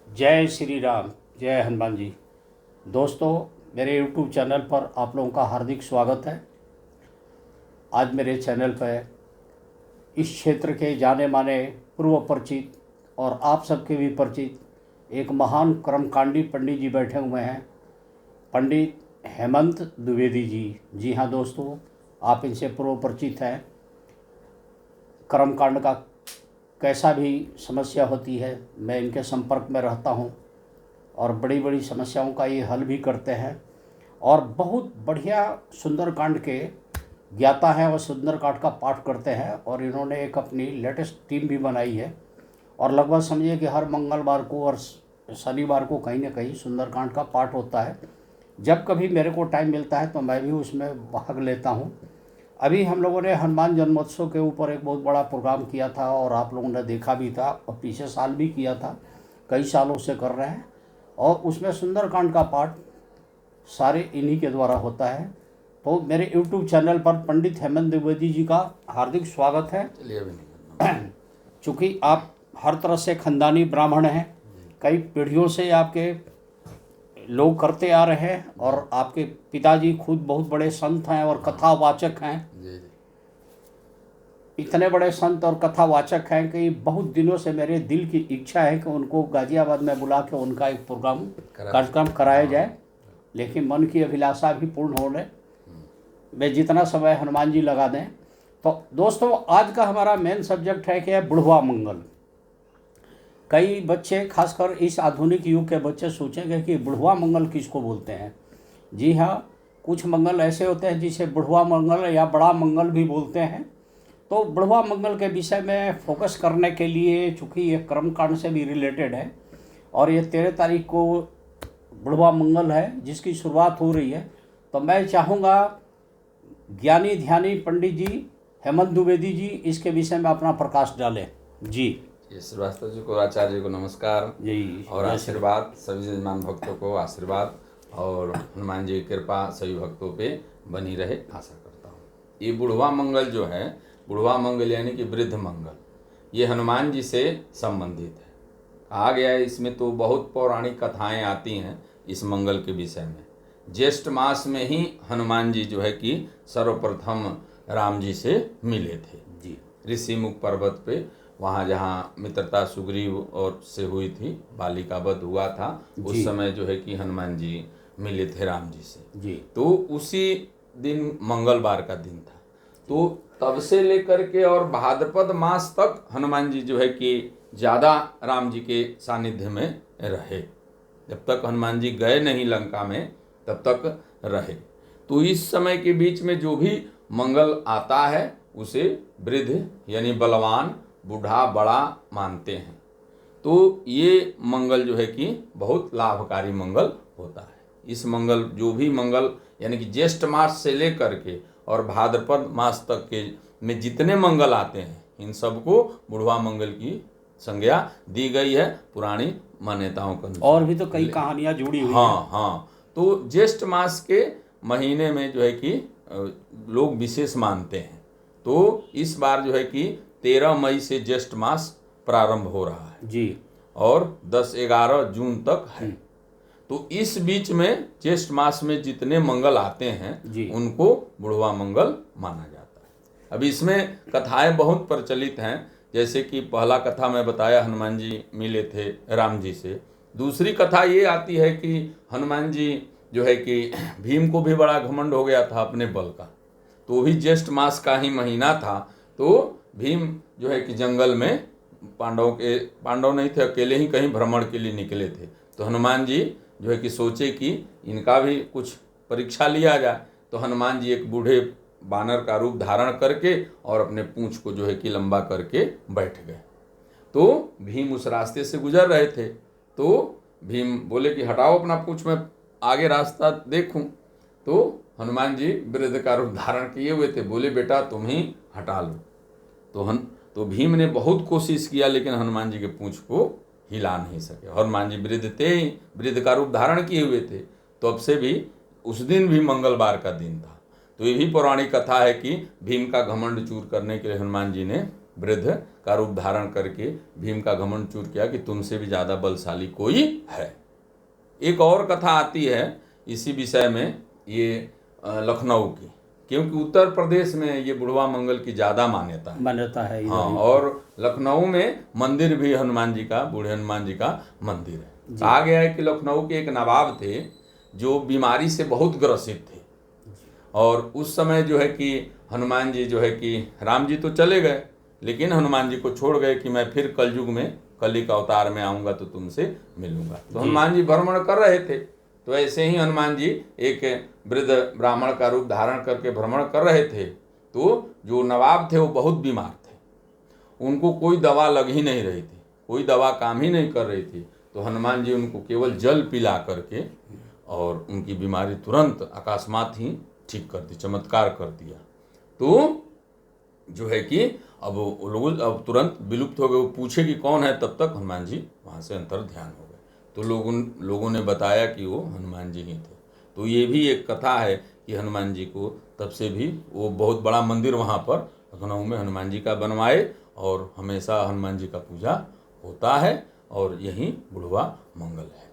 जय श्री राम। जय हनुमान जी। दोस्तों, मेरे YouTube चैनल पर आप लोगों का हार्दिक स्वागत है। आज मेरे चैनल पर इस क्षेत्र के जाने माने पूर्व परिचित और आप सबके भी परिचित एक महान कर्मकांडी पंडित जी बैठे हुए हैं, पंडित हेमंत द्विवेदी जी। जी हाँ दोस्तों, आप इनसे पूर्व परिचित हैं। कर्मकांड का कैसा भी समस्या होती है, मैं इनके संपर्क में रहता हूँ और बड़ी बड़ी समस्याओं का ये हल भी करते हैं और बहुत बढ़िया सुंदरकांड के ज्ञाता हैं और सुंदरकांड का पाठ करते हैं। और इन्होंने एक अपनी लेटेस्ट टीम भी बनाई है और लगभग समझिए कि हर मंगलवार को और शनिवार को कहीं ना कहीं सुंदरकांड का पाठ होता है। जब कभी मेरे को टाइम मिलता है तो मैं भी उसमें भाग लेता हूँ। अभी हम लोगों ने हनुमान जन्मोत्सव के ऊपर एक बहुत बड़ा प्रोग्राम किया था और आप लोगों ने देखा भी था और पिछले साल भी किया था, कई सालों से कर रहे हैं। और उसमें सुंदरकांड का पाठ सारे इन्हीं के द्वारा होता है। तो मेरे YouTube चैनल पर पंडित हेमंत द्विवेदी जी का हार्दिक स्वागत है। चूँकि आप हर तरह से खानदानी ब्राह्मण हैं, कई पीढ़ियों से आपके लोग करते आ रहे हैं और आपके पिताजी खुद बहुत बड़े संत हैं और कथावाचक हैं। इतने बड़े संत और कथावाचक हैं कि बहुत दिनों से मेरे दिल की इच्छा है कि उनको गाजियाबाद में बुला के उनका एक कार्यक्रम कराया जाए, लेकिन मन की अभिलाषा भी पूर्ण होने में जितना समय हनुमान जी लगा दें। तो दोस्तों, आज का हमारा मेन सब्जेक्ट है कि है बुढ़वा मंगल। कई बच्चे, खासकर इस आधुनिक युग के बच्चे, सोचेंगे कि बुढ़वा मंगल किसको बोलते हैं। जी हाँ, कुछ मंगल ऐसे होते हैं जिसे बुढ़वा मंगल या बड़ा मंगल भी बोलते हैं। तो बुढ़वा मंगल के विषय में फोकस करने के लिए, चूँकि ये कर्मकांड से भी रिलेटेड है और ये 13 तारीख को बुढ़वा मंगल है जिसकी शुरुआत हो रही है, तो मैं चाहूँगा ज्ञानी ध्यानी पंडित जी हेमंत द्विवेदी जी इसके विषय में अपना प्रकाश डालें। जी श्रीवास्तव जी को, आचार्य जी को नमस्कार जी और आशीर्वाद। सभी जजमान भक्तों को आशीर्वाद और हनुमान जी की कृपा सभी भक्तों पे बनी रहे, आशा करता हूँ। ये बुढ़वा मंगल जो है, बुढ़वा मंगल यानी कि वृद्ध मंगल, ये हनुमान जी से संबंधित है। कहा गया है इसमें तो बहुत पौराणिक कथाएं आती हैं इस मंगल के विषय में। ज्येष्ठ मास में ही हनुमान जी जो है कि सर्वप्रथम राम जी से मिले थे जी ऋषिमुख पर्वत पे, वहाँ जहाँ मित्रता सुग्रीव और से हुई थी, बाली का वध हुआ था, उस समय जो है कि हनुमान जी मिले थे राम जी से जी। तो उसी दिन मंगलवार का दिन था। तो तब से लेकर के और भाद्रपद मास तक हनुमान जी जो है कि ज़्यादा राम जी के सानिध्य में रहे। जब तक हनुमान जी गए नहीं लंका में तब तक रहे। तो इस समय के बीच में जो भी मंगल आता है उसे वृद्ध यानी बलवान, बूढ़ा, बड़ा मानते हैं। तो ये मंगल जो है कि बहुत लाभकारी मंगल होता है। इस मंगल, जो भी मंगल यानी कि ज्येष्ठ मास से लेकर के और भाद्रपद मास तक के में जितने मंगल आते हैं, इन सबको बुढ़वा मंगल की संज्ञा दी गई है पुरानी मान्यताओं के अनुसार। और भी तो कई कहानियाँ जुड़ी हुई हैं। हाँ, तो ज्येष्ठ मास के महीने में जो है कि लोग विशेष मानते हैं। तो इस बार जो है कि 13 मई से ज्येष्ठ मास प्रारंभ हो रहा है जी और 10-11 जून तक है। तो इस बीच में ज्येष्ठ मास में जितने मंगल आते हैं उनको बुढ़वा मंगल माना जाता है। अब इसमें कथाएं बहुत प्रचलित हैं। जैसे कि पहला कथा मैं बताया, हनुमान जी मिले थे राम जी से। दूसरी कथा ये आती है कि हनुमान जी जो है कि भीम को भी बड़ा घमंड हो गया था अपने बल का, तो भी ज्येष्ठ मास का ही महीना था। तो भीम जो है कि जंगल में, पांडव नहीं थे, अकेले ही कहीं भ्रमण के लिए निकले थे। तो हनुमान जी जो है कि सोचे कि इनका भी कुछ परीक्षा लिया जाए। तो हनुमान जी एक बूढ़े बानर का रूप धारण करके और अपने पूंछ को जो है कि लंबा करके बैठ गए। तो भीम उस रास्ते से गुजर रहे थे। तो भीम बोले कि हटाओ अपना पूंछ, मैं आगे रास्ता देखूं। तो हनुमान जी वृद्ध का रूप धारण किए हुए थे, बोले बेटा तुम ही हटा लो। तो भीम ने बहुत कोशिश किया लेकिन हनुमान जी के पूंछ को हिला नहीं सके। हनुमान जी वृद्ध थे ही, वृद्ध का रूप धारण किए हुए थे। तो अब से भी उस दिन भी मंगलवार का दिन था। तो ये भी पौराणिक कथा है कि भीम का घमंड चूर करने के लिए हनुमान जी ने वृद्ध का रूप धारण करके भीम का घमंड चूर किया कि तुमसे भी ज़्यादा बलशाली कोई है। एक और कथा आती है इसी विषय में, ये लखनऊ की, क्योंकि उत्तर प्रदेश में ये बुढ़वा मंगल की ज़्यादा मान्यता है। हाँ, और लखनऊ में मंदिर भी हनुमान जी का, बूढ़े हनुमान जी का मंदिर है। कहा गया है कि लखनऊ के एक नवाब थे जो बीमारी से बहुत ग्रसित थे, और उस समय जो है कि हनुमान जी जो है कि राम जी तो चले गए, लेकिन हनुमान जी को छोड़ गए कि मैं फिर कलयुग में कली का अवतार में आऊँगा तो तुमसे मिलूंगा। तो हनुमान जी भ्रमण कर रहे थे, तो ऐसे ही हनुमान जी एक वृद्ध ब्राह्मण का रूप धारण करके भ्रमण कर रहे थे। तो जो नवाब थे वो बहुत बीमार थे, उनको कोई दवा लग ही नहीं रही थी, कोई दवा काम ही नहीं कर रही थी। तो हनुमान जी उनको केवल जल पिला करके और उनकी बीमारी तुरंत अकस्मात ही ठीक कर दी, चमत्कार कर दिया। तो जो है कि अब वो लोग अब तुरंत विलुप्त हो गए। वो पूछे कि कौन है, तब तक हनुमान जी वहाँ से अंतर ध्यान हो गए। तो लोगों ने बताया कि वो हनुमान जी ही थे। तो ये भी एक कथा है कि हनुमान जी को तब से भी वो बहुत बड़ा मंदिर वहाँ पर लखनऊ में हनुमान जी का बनवाए, और हमेशा हनुमान जी का पूजा होता है, और यही बुढ़वा मंगल है।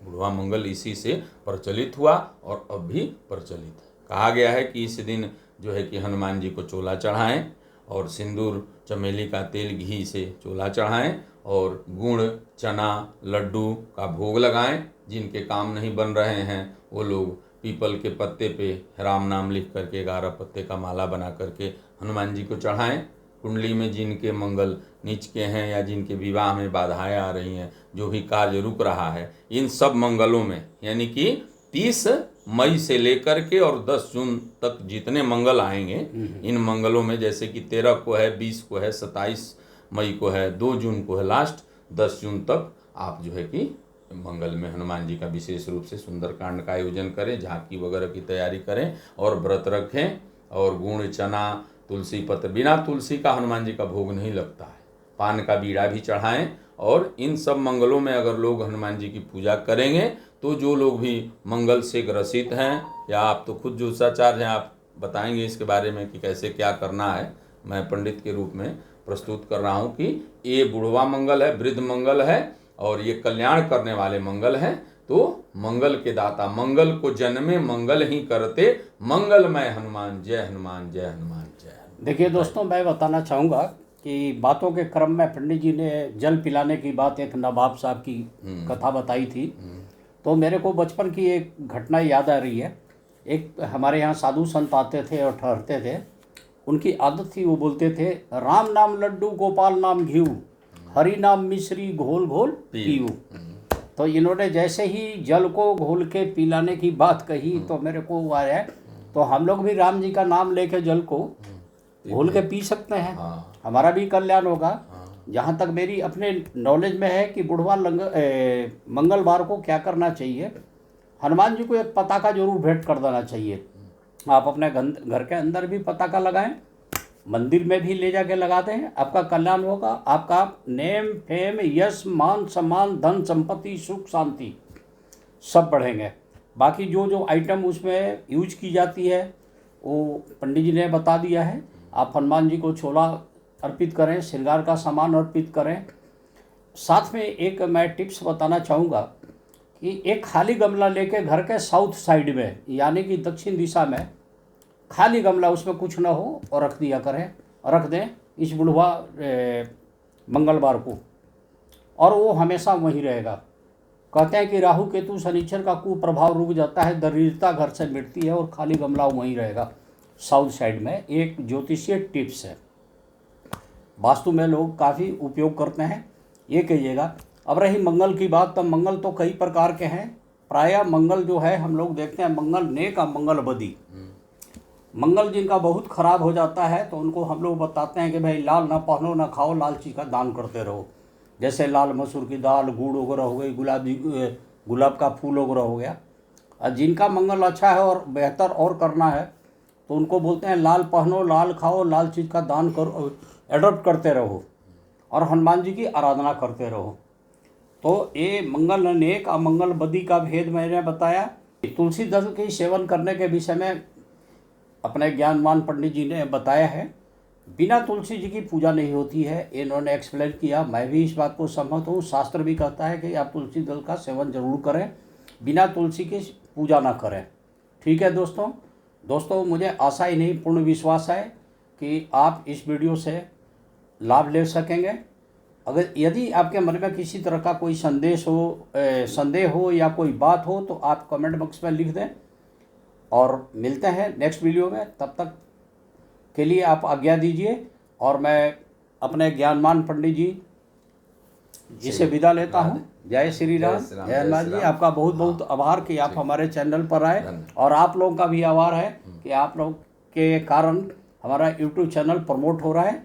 बुढ़वा मंगल इसी से प्रचलित हुआ और अब भी प्रचलित है। कहा गया है कि इस दिन जो है कि हनुमान जी को चोला चढ़ाएं, और सिंदूर चमेली का तेल घी से चोला चढ़ाएं, और गुड़ चना लड्डू का भोग लगाएं। जिनके काम नहीं बन रहे हैं वो लोग पीपल के पत्ते पे राम नाम लिख करके 11 पत्ते का माला बना करके हनुमान जी को चढ़ाएं। कुंडली में जिनके मंगल नीच के हैं या जिनके विवाह में बाधाएं आ रही हैं, जो भी कार्य रुक रहा है, इन सब मंगलों में, यानी कि 30 मई से लेकर के और 10 जून तक जितने मंगल आएंगे, इन मंगलों में जैसे कि 13 को है, 20 को है, 27 मई को है, 2 जून को है लास्ट, 10 जून तक आप जो है कि मंगल में हनुमान जी का विशेष रूप से सुंदरकांड का आयोजन करें, झांकी वगैरह की तैयारी करें और व्रत रखें। और गुड़ चना तुलसी पत्र, बिना तुलसी का हनुमान जी का भोग नहीं लगता है। पान का बीड़ा भी चढ़ाएं। और इन सब मंगलों में अगर लोग हनुमान जी की पूजा करेंगे तो जो लोग भी मंगल से ग्रसित हैं, या आप तो खुद ज्योतिषाचार्य हैं, आप बताएंगे इसके बारे में कि कैसे क्या करना है, मैं पंडित के रूप में प्रस्तुत कर रहा हूँ कि ये बुढ़वा मंगल है, वृद्ध मंगल है, और ये कल्याण करने वाले मंगल हैं। तो मंगल के दाता, मंगल को जन्मे मंगल ही करते, मंगलमय हनुमान जय हनुमान जय हनुमान जय। देखिए दोस्तों, मैं बताना चाहूँगा कि बातों के क्रम में पंडित जी ने जल पिलाने की बात, एक नवाब साहब की कथा बताई थी, तो मेरे को बचपन की एक घटना याद आ रही है। एक हमारे यहाँ साधु संत आते थे और ठहरते थे। उनकी आदत थी, वो बोलते थे, राम नाम लड्डू गोपाल नाम घीऊ, हरि नाम मिश्री घोल घोल पीऊ। तो इन्होंने जैसे ही जल को घोल के पिलाने की बात कही तो मेरे को हुआ है, तो हम लोग भी राम जी का नाम लेके जल को घोल के पी सकते हैं, हमारा भी कल्याण होगा। जहाँ तक मेरी अपने नॉलेज में है कि बुढ़वा मंगलवार को क्या करना चाहिए, हनुमान जी को एक पताका जरूर भेंट कर देना चाहिए। आप अपने घर के अंदर भी पताका लगाएं, मंदिर में भी ले जाके लगा दें, आपका कल्याण होगा। आपका नेम फेम यश मान सम्मान धन संपत्ति सुख शांति सब बढ़ेंगे। बाकी जो जो आइटम उसमें यूज की जाती है वो पंडित जी ने बता दिया है। आप हनुमान जी को छोला अर्पित करें, श्रृंगार का सामान अर्पित करें। साथ में एक मैं टिप्स बताना चाहूँगा कि एक खाली गमला लेके घर के साउथ साइड में, यानी कि दक्षिण दिशा में खाली गमला, उसमें कुछ ना हो, और रख दिया करें, रख दें इस बुढ़वा मंगलवार को, और वो हमेशा वहीं रहेगा। कहते हैं कि राहु केतु शनिचर का कुप्रभाव रुक जाता है, दरिद्रता घर से मिटती है, और खाली गमला वहीं रहेगा साउथ साइड में। एक ज्योतिषीय टिप्स है, वास्तु में लोग काफ़ी उपयोग करते हैं, ये कहिएगा। अब रही मंगल की बात, तो मंगल तो कई प्रकार के हैं। प्रायः मंगल जो है हम लोग देखते हैं, मंगल नेक का मंगल बदी। मंगल जिनका बहुत खराब हो जाता है तो उनको हम लोग बताते हैं कि भाई लाल ना पहनो ना खाओ, लाल चीज़ का दान करते रहो। जैसे लाल मसूर की दाल, गुड़ वगैरह हो गई, गुलाब का फूल वगैरह हो गया। और जिनका मंगल अच्छा है और बेहतर और करना है तो उनको बोलते हैं लाल पहनो, लाल खाओ, लाल चीज़ का दान करो, एडॉप्ट करते रहो और हनुमान जी की आराधना करते रहो। तो ये मंगल नेक अमंगल बदी का भेद मैंने बताया। तुलसी दल के सेवन करने के विषय में अपने ज्ञानवान पंडित जी ने बताया है बिना तुलसी जी की पूजा नहीं होती है, इन्होंने एक्सप्लेन किया। मैं भी इस बात को सहमत हूँ। शास्त्र भी कहता है कि आप तुलसी दल का सेवन जरूर करें, बिना तुलसी की पूजा ना करें। ठीक है दोस्तों, मुझे आशा ही नहीं पूर्ण विश्वास है कि आप इस वीडियो से लाभ ले सकेंगे। अगर यदि आपके मन में किसी तरह का कोई संदेह हो या कोई बात हो तो आप कमेंट बॉक्स में लिख दें, और मिलते हैं नेक्स्ट वीडियो में। तब तक के लिए आप आज्ञा दीजिए, और मैं अपने ज्ञानमान पंडित जी से विदा लेता हूँ। जय श्री राम, जय हनुमान जी। आपका बहुत बहुत आभार कि आप हमारे चैनल पर आए, और आप लोगों का भी आभार है कि आप लोग के कारण हमारा यूट्यूब चैनल प्रमोट हो रहा है।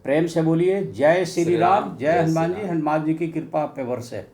प्रेम से बोलिए जय श्री राम, जय हनुमान जी। हनुमान जी की कृपा आप पे बरसे।